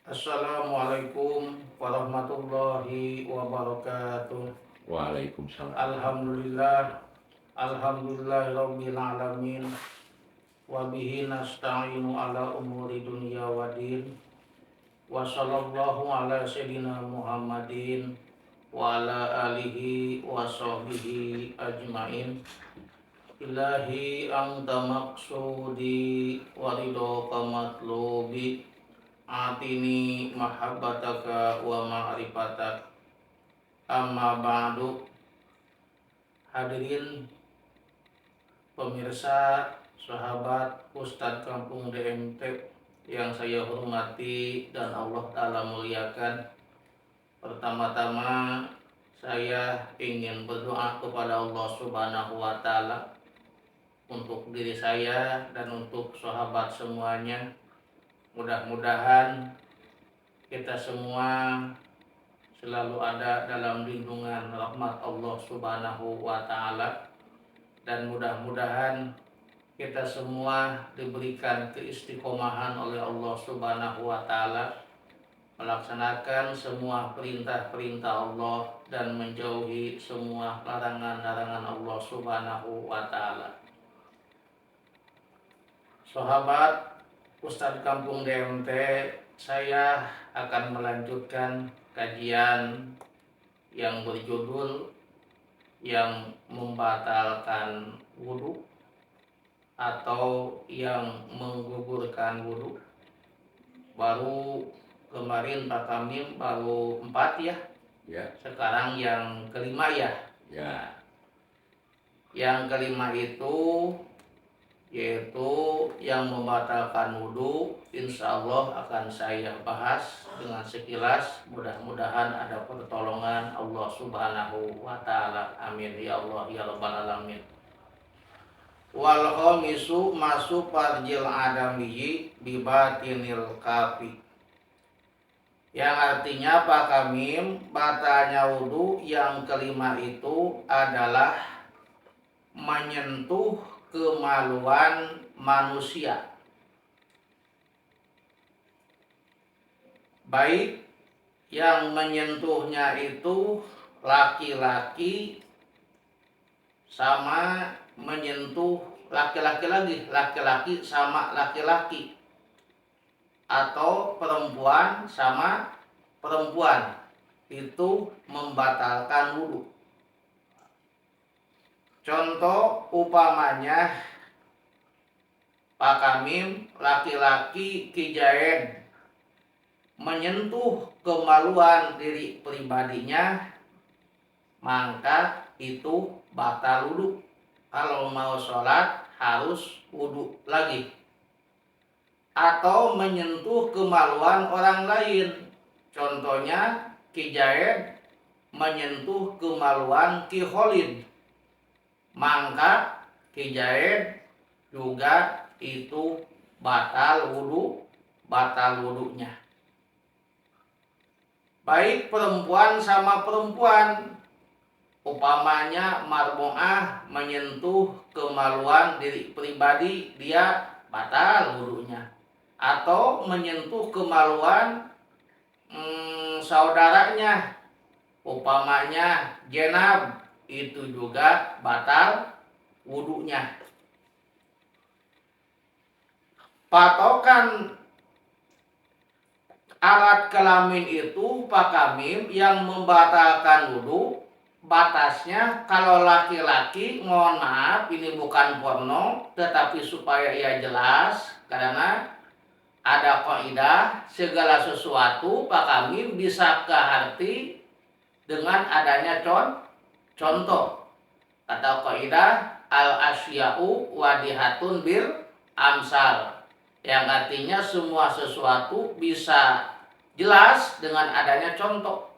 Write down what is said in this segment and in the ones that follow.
Assalamualaikum warahmatullahi wabarakatuh. Waalaikumsalam. Alhamdulillah, alhamdulillahirabbil alamin. Wa bihi nasta'inu ala umuri dunya waddin. Wa sallallahu ala sayyidina Muhammadin wa ala alihi wa sahbihi ajmain. Ilahi anta maqsudi wa ridhoka matlubi. Atini mahabbataka wa ma'rifatak. Amma ba'du. Hadirin pemirsa, sahabat Ustadz Kampung DMT yang saya hormati dan Allah Ta'ala muliakan. Pertama-tama saya ingin berdoa kepada Allah Subhanahu wa Ta'ala untuk diri saya dan untuk sahabat semuanya. Mudah-mudahan kita semua selalu ada dalam lindungan rahmat Allah Subhanahu wa Ta'ala, dan mudah-mudahan kita semua diberikan keistiqomahan oleh Allah Subhanahu wa Ta'ala melaksanakan semua perintah-perintah Allah dan menjauhi semua larangan-larangan Allah Subhanahu wa Ta'ala. Sahabat Ustadz Kampung DMT, saya akan melanjutkan kajian yang berjudul yang membatalkan wudhu atau yang menggugurkan wudhu. Baru kemarin Pak Kamim baru 4 ya. Ya. Sekarang yang kelima ya. Ya. Yang kelima itu yaitu yang membatalkan wudhu. Insya Allah akan saya bahas dengan sekilas. Mudah-mudahan ada pertolongan Allah Subhanahu wa Ta'ala. Amin ya Allah ya Rabbal alamin. Wal khamisu masu farjil adamiyyi bibatinil kafi. Yang artinya Pak Kamim, batalnya wudhu yang kelima itu adalah menyentuh kemaluan manusia, baik yang menyentuhnya itu laki-laki sama menyentuh laki-laki lagi, laki-laki sama laki-laki, atau perempuan sama perempuan, itu membatalkan wudhu. Contoh upamanya Pak Kamim, laki-laki kijaen menyentuh kemaluan diri pribadinya, maka itu batal wudhu. Kalau mau sholat harus wudhu lagi. Atau menyentuh kemaluan orang lain, contohnya kijaen menyentuh kemaluan Ki Kholid, maka kijaen juga itu batal wudhunya. Baik perempuan sama perempuan, upamanya marmoah menyentuh kemaluan diri pribadi, dia batal wudhunya. Atau menyentuh kemaluan saudaranya, upamanya jenab, itu juga batal wudhunya. Patokan alat kelamin itu Pak Kamim yang membatalkan wudhu, batasnya kalau laki-laki, mohon maaf ini bukan porno, tetapi supaya ia jelas, karena ada kaidah segala sesuatu Pak Kamim bisa kearti dengan adanya contoh. Kata kaidah al asya'u wadihatun bil amsal, yang artinya semua sesuatu bisa jelas dengan adanya contoh.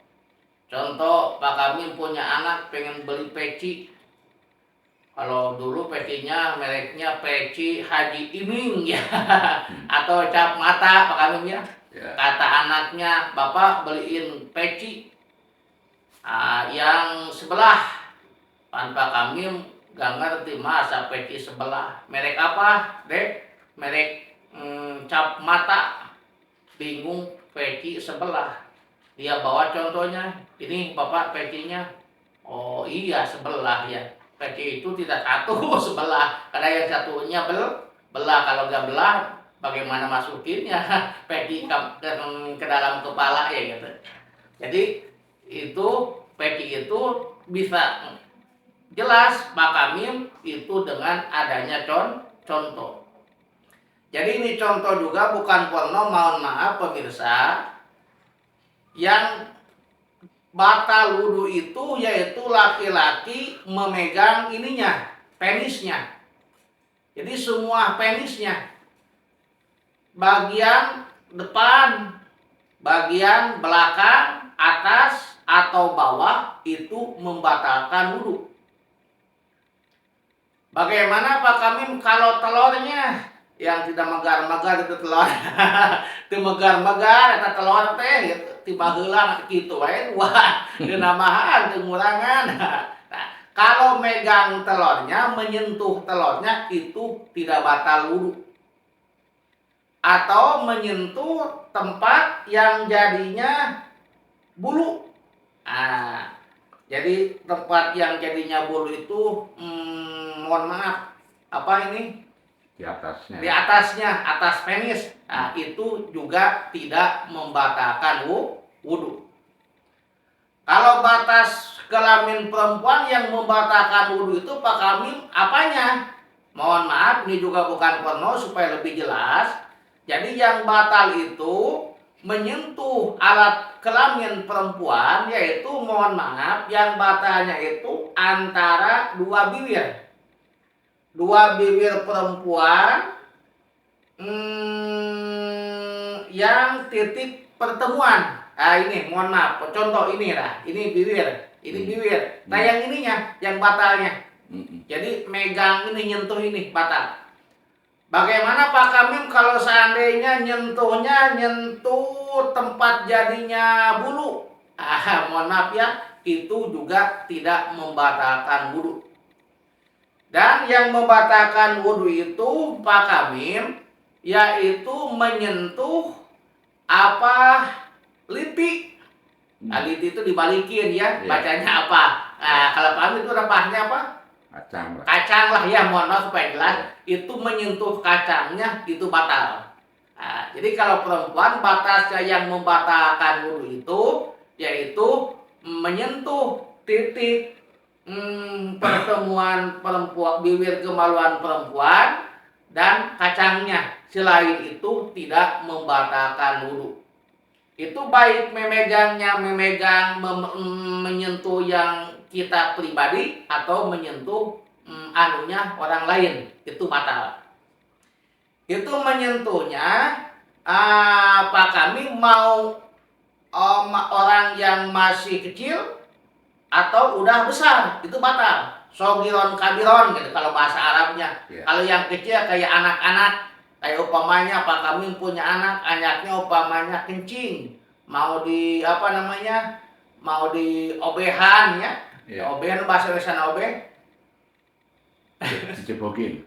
Contoh, Pak Kamim punya anak pengen beli peci. Kalau dulu pecinya mereknya peci Haji Iming ya, atau cap mata Pak Kamim ya. Kata anaknya, bapak beliin peci yang sebelah. Pak Kamim gak ngerti masa peci sebelah. Merek apa, Dek? Merek cap mata. bingung peci sebelah. Dia bawa contohnya, ini Bapak pecinya. Oh iya sebelah ya. Peci itu tidak satu sebelah, karena yang satunya belah. Kalau nggak belah, bagaimana masukinnya peci ke dalam kepala ya gitu. Jadi itu peci itu bisa jelas Pak Kamim itu dengan adanya contoh. Jadi ini contoh juga bukan porno, mohon maaf pemirsa. Yang batal wudhu itu yaitu laki-laki memegang ininya, penisnya. Jadi semua penisnya, bagian depan, bagian belakang, atas atau bawah itu membatalkan wudhu. Bagaimana Pak Kamim kalau telurnya yang tidak megar-megar itu telur, itu megar-megar eta telur teh gitu, tiba heula kitu wae, wah genamahan teu ngurangan. Nah, kalau megang telurnya, menyentuh telurnya itu tidak batal wudhu. Atau menyentuh tempat yang jadinya bulu. Nah, jadi tempat yang jadinya bulu itu, mohon maaf, apa ini? Di atasnya. Di atasnya, atas penis. Nah, itu juga tidak membatalkan wudhu. Kalau batas kelamin perempuan yang membatalkan wudhu itu Pak Kamim apanya? Mohon maaf, ini juga bukan porno supaya lebih jelas. Jadi yang batal itu menyentuh alat kelamin perempuan, yaitu mohon maaf, yang batalnya itu antara dua bibir. Dua bibir perempuan yang titik pertemuan. Nah ini mohon maaf, contoh ini lah, ini bibir, ini bibir. Nah yang ininya, yang batalnya. Jadi megang ini, nyentuh ini batal. Bagaimana Pak Kamim kalau seandainya nyentuhnya nyentuh tempat jadinya bulu? Mohon maaf ya, itu juga tidak membatalkan wudhu. Dan yang membatalkan wudhu itu Pak Kamim yaitu menyentuh apa liti. Nah, liti itu dibalikin ya, bacanya apa? Nah, kalau Pak Kamim itu repahnya apa? Kacang lah ya, mohon maaf supaya jelas. Itu menyentuh kacangnya itu batal. Nah, jadi kalau perempuan batasnya yang membatalkan wudhu itu yaitu menyentuh titik pertemuan perempuan, bibir kemaluan perempuan dan kacangnya. Selain itu tidak membatalkan wudhu. Itu baik menyentuh yang kita pribadi atau menyentuh anunya orang lain, itu batal. Itu menyentuhnya Pak Kamim mau orang yang masih kecil atau udah besar, itu batal. Sogiron kabiron gitu kalau bahasa Arabnya. Kalau yang kecil kayak anak-anak, kayak upamanya Pak Kamim punya anak, anaknya upamanya kencing, mau di apa namanya, mau di obehan ya. Obehan bahasa Indonesia obeh. Jebokin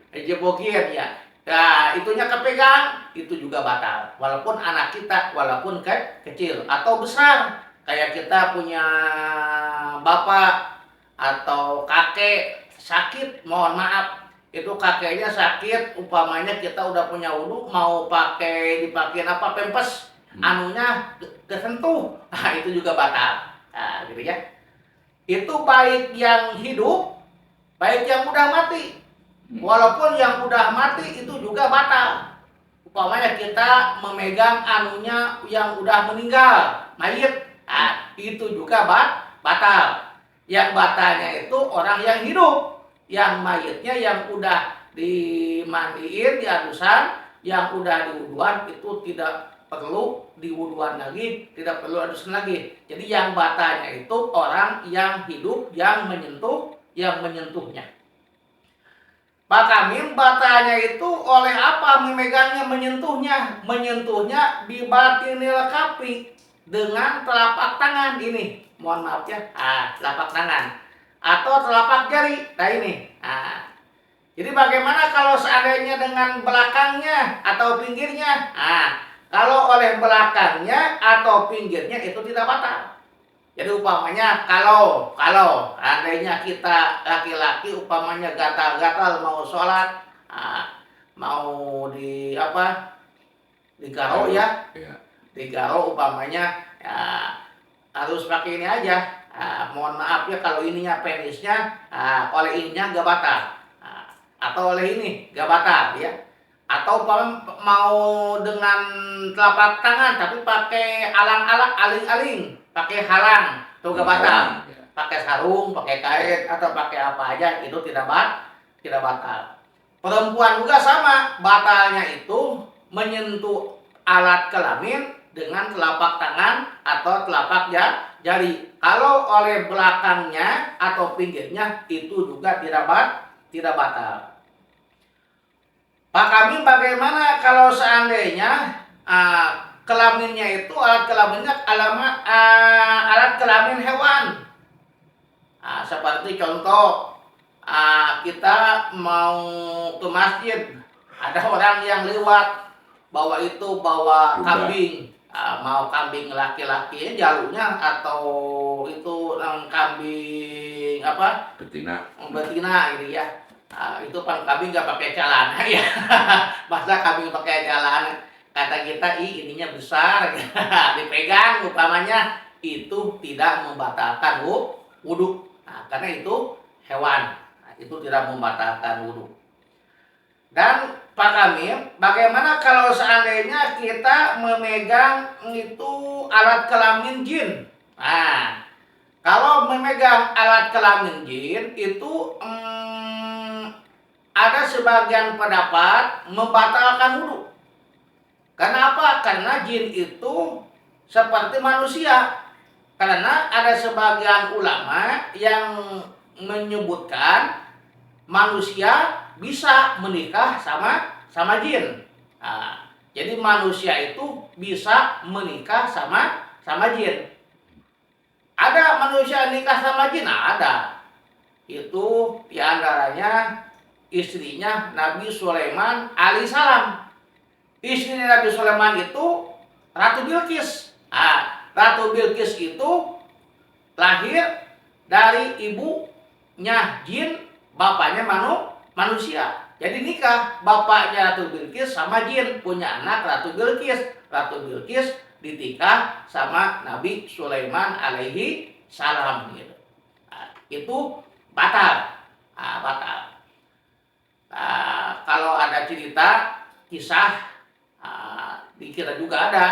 ya. Nah, itunya kepegang, itu juga batal. Walaupun anak kita, walaupun kecil atau besar. Kayak kita punya bapak atau kakek sakit, mohon maaf, itu kakeknya sakit, upamanya kita udah punya wudhu, mau dipakein apa, pempes, anunya kesentuh, nah itu juga batal. Nah gitu ya. Itu baik yang hidup, baik yang udah mati. Walaupun yang udah mati itu juga batal. Upamanya kita memegang anunya yang udah meninggal, mayit. Nah, itu juga batal. Yang batalnya itu orang yang hidup. Yang mayitnya yang udah dimandiin, diadusan, yang udah diwuduan itu tidak perlu diwuduan lagi, tidak perlu adusan lagi. Jadi yang batalnya itu orang yang hidup, yang menyentuhnya. Pak Kamim batalnya itu oleh apa memegangnya, menyentuhnya? Menyentuhnya di batinil kafi dengan telapak tangan ini. Mohon maaf ya, telapak tangan atau telapak jari. Nah ini. Jadi bagaimana kalau seandainya dengan belakangnya atau pinggirnya? Kalau oleh belakangnya atau pinggirnya itu tidak batal. Jadi umpamanya kalau andainya kita laki-laki umpamanya gatal-gatal mau sholat, mau di apa, digaro ya, Ya. digaro umpamanya ya, harus pakai ini aja. Mohon maaf ya kalau ininya penisnya oleh ininya gak batal, atau oleh ini gak batal ya. Atau mau dengan telapak tangan tapi pakai alang-alang, aling-aling, pakai halang, itu gak batal. Ya. Pakai sarung, pakai kait atau pakai apa aja itu tidak batal. Perempuan juga sama, batalnya itu menyentuh alat kelamin dengan telapak tangan atau telapak jari. Kalau oleh belakangnya atau pinggirnya itu juga tidak batal. Pak Kami bagaimana kalau seandainya kelaminnya itu alat kelaminnya alat kelamin hewan? Seperti contoh kita mau ke masjid, ada orang yang lewat bawa kambing, mau kambing laki-laki jalurnya atau itu kambing apa? Betina gitu ya. Itu kan kambing nggak pakai celana ya. Masa kambing pakai celana? Kata kita, ininya besar, dipegang umpamanya itu tidak membatalkan wudhu. Karena itu hewan, itu tidak membatalkan wudhu. Dan Pak Kamil, bagaimana kalau seandainya kita memegang itu alat kelamin jin? Kalau memegang alat kelamin jin itu ada sebagian pendapat membatalkan wudhu. Kenapa? Karena jin itu seperti manusia. Karena ada sebagian ulama yang menyebutkan manusia bisa menikah sama jin. Jadi manusia itu bisa menikah sama jin. Ada manusia nikah sama jin? Ada. Itu diantaranya istrinya Nabi Sulaiman alaihissalam. Istrinya Nabi Sulaiman itu Ratu Bilqis. Ratu Bilqis itu lahir dari ibunya jin, bapaknya manusia. Jadi nikah bapaknya Ratu Bilqis sama jin, punya anak Ratu Bilqis. Ratu Bilqis dinikah sama Nabi Sulaiman alaihi salam gitu. Itu batal. Kalau ada cerita kisah dikira juga ada,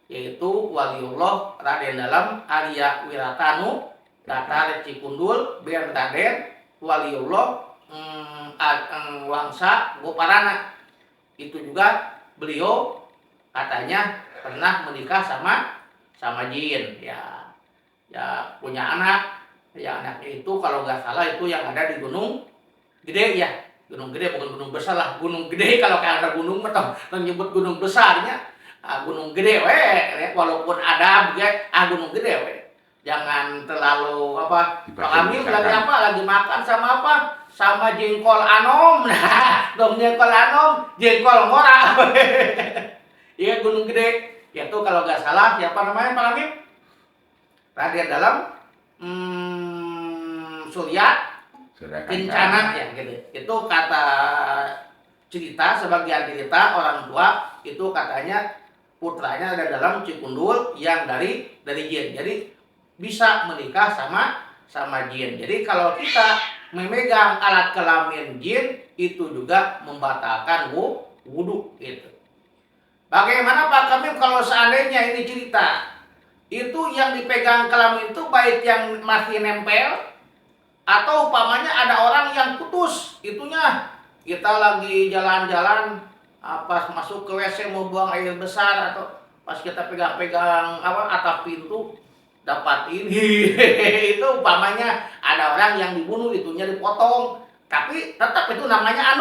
yaitu Waliullah Raden Dalam Arya Wiratanu Datar Cikundul Biar Daden Waliullah Wangsa Goparana. Itu juga beliau katanya pernah menikah sama jin ya punya anak. Ya anaknya itu kalau nggak salah itu yang ada di Gunung Gede ya. Gunung Gede bukan gunung besar lah. Gunung Gede kalau kayak ada gunung atau menyebut gunung besarnya Gunung Gede walaupun ada Gunung Gede Jangan terlalu apa. Pak Kamil lagi apa? Lagi makan sama apa? Sama jengkol anom. Nah, dong jengkol anom, jengkol ngora. Iya Gunung Gede. Itu kalau nggak salah siapa namanya Pak Kamil? Raden Dalam Surya Kencana ya gitu. Itu kata cerita, sebagian cerita orang tua itu katanya putranya ada dalam Cikundul yang dari jin. Jadi bisa menikah sama jin. Jadi kalau kita memegang alat kelamin jin itu juga membatalkan wudhu gitu. Bagaimana Pak Kamil kalau seandainya ini cerita itu yang dipegang kelamin itu baik yang masih nempel atau umpamanya ada orang yang putus itunya, kita lagi jalan-jalan pas masuk ke WC mau buang air besar atau pas kita pegang-pegang atap pintu dapat ini itu umpamanya ada orang yang dibunuh itunya dipotong tapi tetap itu namanya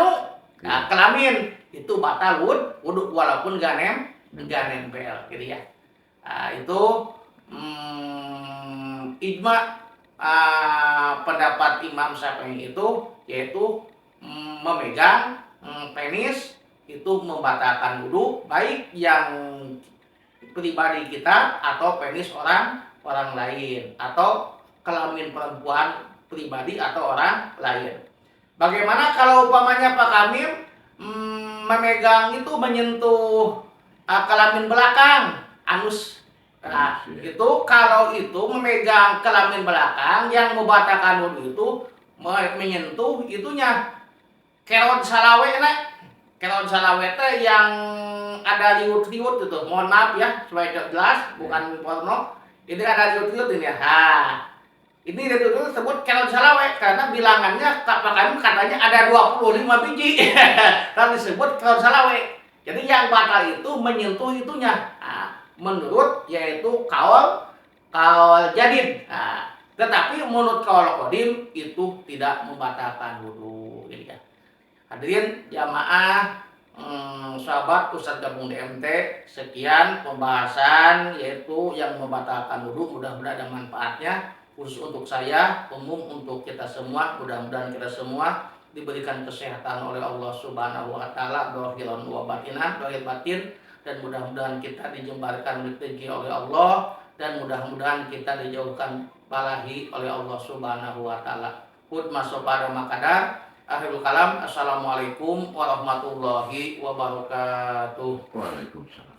kelamin itu batal wudhu walaupun gak nempel gitu ya. Itu ijma pendapat Imam Syafi'i itu yaitu memegang penis itu membatalkan wudu, baik yang pribadi kita atau penis orang lain, atau kelamin perempuan pribadi atau orang lain. Bagaimana kalau umpamanya Pak Kamil memegang itu, menyentuh kelamin belakang, anus. Nah, itu kalau itu memegang kelamin belakang yang membatalkan wudu itu menyentuh itunya kerod salawe na. Kerod salawe teh yang ada liut-liut itu. Mohon maaf ya supaya jelas, bukan porno. Ini ada liut-liut ini ya. Nah, ini liut-liut disebut kerod salawe karena bilangannya Pak Kamil katanya ada 25 biji. Dan disebut kerod salawe. Jadi yang batal itu menyentuh itunya. Nah, menurut yaitu kaul jadid. Nah, tetapi menurut kaul kodim itu tidak membatalkan wudu. Gitu ya. Hadirin jamaah, sahabat Ustadz Gabung DMT, sekian pembahasan yaitu yang membatalkan wudu. Mudah-mudahan ada manfaatnya, khusus untuk saya, umum untuk kita semua. Mudah-mudahan kita semua diberikan kesehatan oleh Allah Subhanahu wa taala, dohiran wa batinan, dohir batin, dan mudah-mudahan kita dijembarkan rezeki oleh Allah, dan mudah-mudahan kita dijauhkan balahi oleh Allah Subhanahu wa taala. Hud masuk pada makadar. Akhirul kalam. Assalamualaikum warahmatullahi wabarakatuh. Waalaikumsalam.